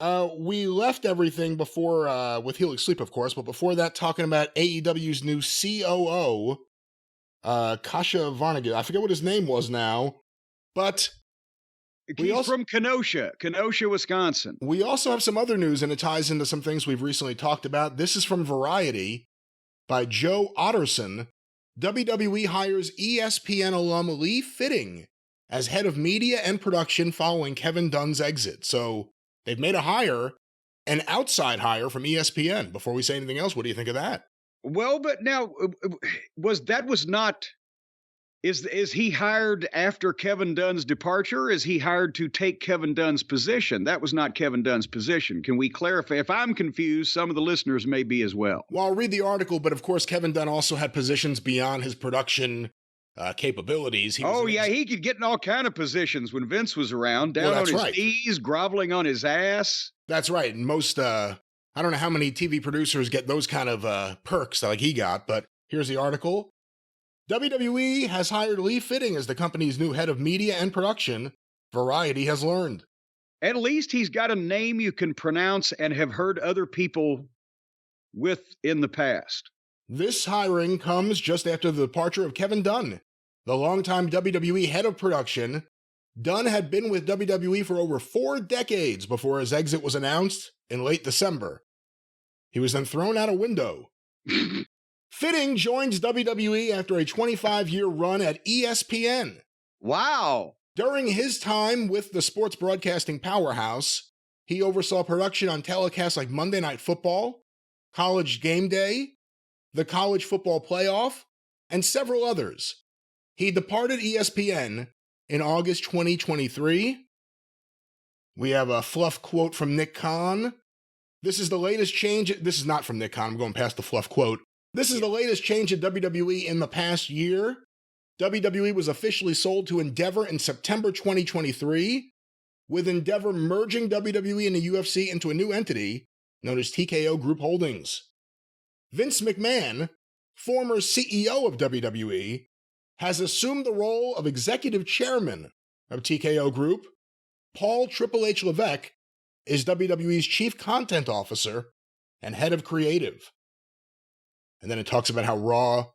We left everything before with Helix Sleep, of course, but before that, talking about AEW's new COO, Kasha Varnagin. I forget what his name was now, but He's from Kenosha, Wisconsin. we also have some other news, and it ties into some things we've recently talked about. This is from Variety by Joe Otterson. WWE hires ESPN alum Lee Fitting as head of media and production following Kevin Dunn's exit. So they've made a hire, an outside hire from ESPN. Before we say anything else, what do you think of that? Well, but now is he hired after Kevin Dunn's departure? Is he hired to take Kevin Dunn's position? That was not Kevin Dunn's position. Can we clarify? If I'm confused, some of the listeners may be as well. Well, I'll read the article, but of course, Kevin Dunn also had positions beyond his production capabilities. He could get in all kind of positions when Vince was around, down on his knees, groveling on his ass. That's right. And most, I don't know how many TV producers get those kind of perks like he got, but here's the article. WWE has hired Lee Fitting as the company's new head of media and production, Variety has learned. At least he's got a name you can pronounce and have heard other people with in the past. This hiring comes just after the departure of Kevin Dunn, the longtime WWE head of production. Dunn had been with WWE for over 4 decades before his exit was announced in late December. He was then thrown out a window. Fitting joins WWE after a 25-year run at ESPN. Wow. During his time with the sports broadcasting powerhouse, he oversaw production on telecasts like Monday Night Football, College Game Day, the College Football Playoff, and several others. He departed ESPN in August 2023. We have a fluff quote from Nick Khan. This is the latest change. This is not from Nick Khan. I'm going past the fluff quote. This is the latest change at WWE in the past year. WWE was officially sold to Endeavor in September 2023, with Endeavor merging WWE and the UFC into a new entity known as TKO Group Holdings. Vince McMahon, former CEO of WWE, has assumed the role of executive chairman of TKO Group. Paul Triple H Levesque is WWE's chief content officer and head of creative. And then it talks about how Raw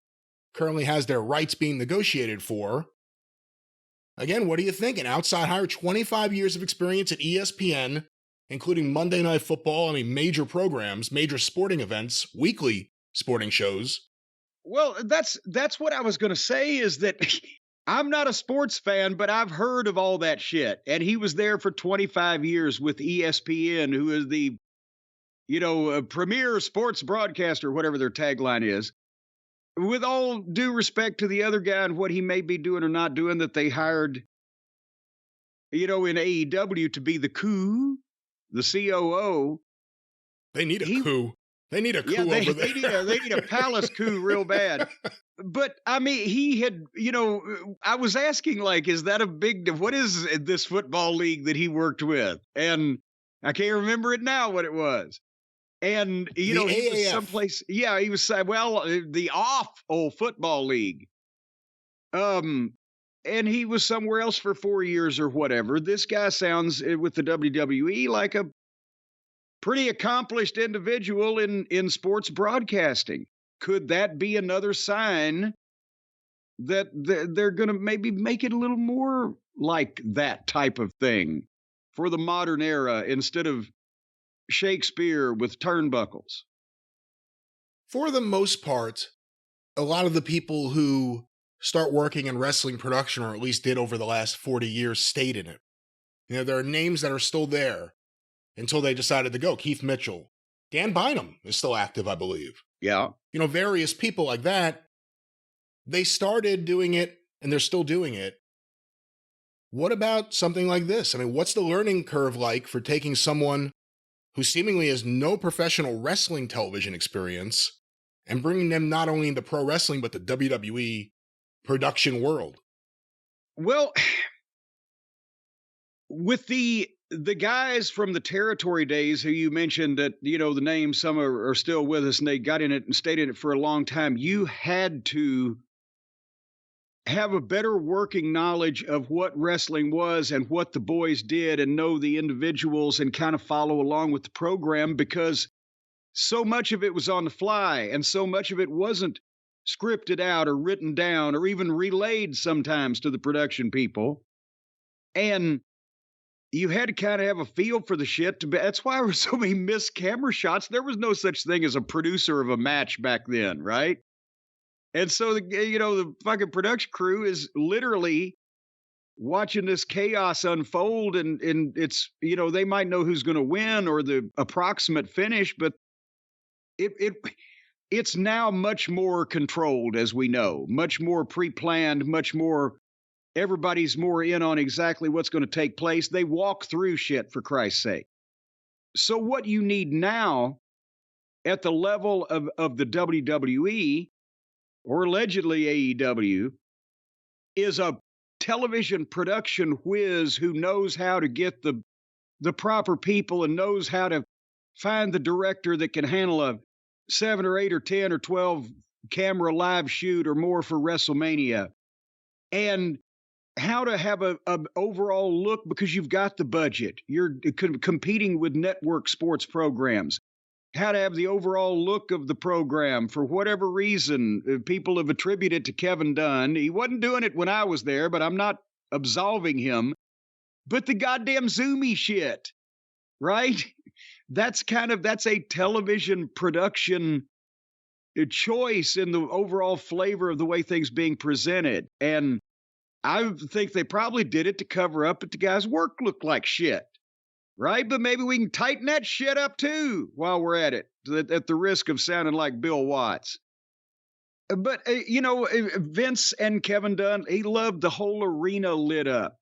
currently has their rights being negotiated for. Again, what do you think? An outside hire, 25 years of experience at ESPN, including Monday Night Football, major programs, major sporting events, weekly sporting shows. Well, that's what I was going to say is that I'm not a sports fan, but I've heard of all that shit. And he was there for 25 years with ESPN, who is the premier sports broadcaster, whatever their tagline is. With all due respect to the other guy and what he may be doing or not doing, that they hired, in AEW to be the COO. They need a coup. They need a coup over there. They need a palace coup real bad. But, he had, I was asking, is that what is this football league that he worked with? And I can't remember it now what it was. And, he was someplace, he was, the old football league. And he was somewhere else for 4 years or whatever. This guy sounds with the WWE like a pretty accomplished individual in sports broadcasting. Could that be another sign that they're going to maybe make it a little more like that type of thing for the modern era instead of Shakespeare with turnbuckles? For the most part, a lot of the people who start working in wrestling production, or at least did over the last 40 years, stayed in it. There are names that are still there until they decided to go. Keith Mitchell. Dan Bynum is still active, I believe. Yeah. Various people like that, they started doing it and they're still doing it. What about something like this? What's the learning curve like for taking someone who seemingly has no professional wrestling television experience and bringing them not only into pro wrestling, but the WWE production world? Well, with the guys from the territory days who you mentioned that, the names, some are still with us and they got in it and stayed in it for a long time. You had to have a better working knowledge of what wrestling was and what the boys did and know the individuals and kind of follow along with the program, because so much of it was on the fly and so much of it wasn't scripted out or written down or even relayed sometimes to the production people. And you had to kind of have a feel for the shit. That's why there were so many missed camera shots. There was no such thing as a producer of a match back then, right? And so, the fucking production crew is literally watching this chaos unfold, and it's, they might know who's going to win or the approximate finish, but it's now much more controlled, as we know, much more pre-planned, much more, everybody's more in on exactly what's going to take place. They walk through shit, for Christ's sake. So what you need now at the level of the WWE, or allegedly AEW, is a television production whiz who knows how to get the proper people and knows how to find the director that can handle a 7 or 8 or 10 or 12 camera live shoot or more for WrestleMania, and how to have a overall look, because you've got the budget. You're competing with network sports programs. How to have the overall look of the program. For whatever reason, people have attributed it to Kevin Dunn. He wasn't doing it when I was there, but I'm not absolving him. But the goddamn zoomy shit, right? That's a television production choice in the overall flavor of the way things being presented. And I think they probably did it to cover up that the guy's work looked like shit. Right? But maybe we can tighten that shit up too while we're at it, at the risk of sounding like Bill Watts. But, Vince and Kevin Dunn, he loved the whole arena lit up,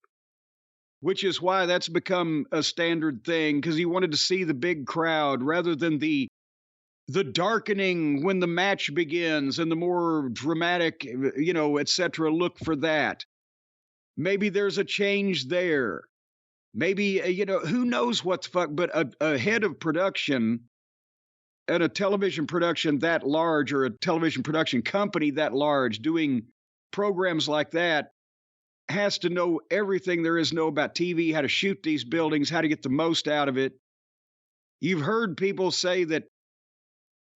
which is why that's become a standard thing, because he wanted to see the big crowd rather than the darkening when the match begins and the more dramatic, et cetera, look for that. Maybe there's a change there. Maybe, who knows what the fuck, but a head of production at a television production that large, or a television production company that large doing programs like that, has to know everything there is to know about TV, how to shoot these buildings, how to get the most out of it. You've heard people say that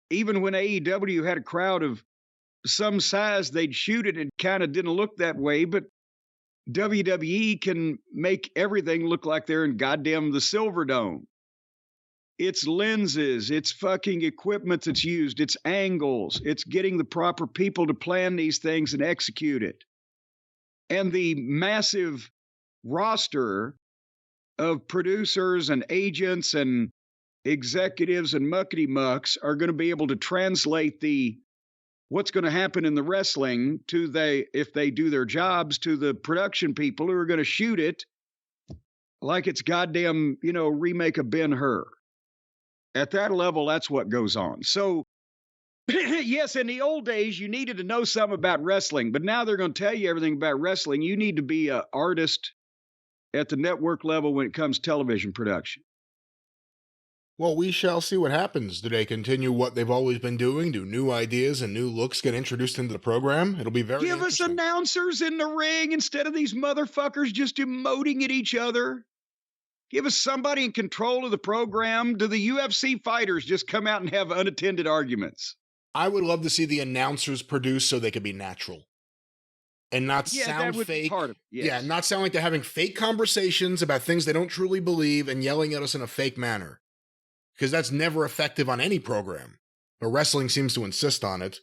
even when AEW had a crowd of some size, they'd shoot it and kind of didn't look that way, but WWE can make everything look like they're in goddamn the Silver Dome. It's lenses, it's fucking equipment that's used, it's angles, it's getting the proper people to plan these things and execute it. And the massive roster of producers and agents and executives and muckety mucks are going to be able to translate what's going to happen in the wrestling if they do their jobs, to the production people who are going to shoot it like it's goddamn, remake of Ben-Hur. At that level, that's what goes on. So, yes, in the old days, you needed to know something about wrestling, but now they're going to tell you everything about wrestling. You need to be an artist at the network level when it comes to television production. Well, we shall see what happens. Do they continue what they've always been doing? Do new ideas and new looks get introduced into the program? It'll be very Give us announcers in the ring instead of these motherfuckers just emoting at each other. Give us somebody in control of the program. Do the UFC fighters just come out and have unattended arguments? I would love to see the announcers produced so they could be natural and not sound fake. Yeah, not sound like they're having fake conversations about things they don't truly believe and yelling at us in a fake manner. Because that's never effective on any program. But wrestling seems to insist on it.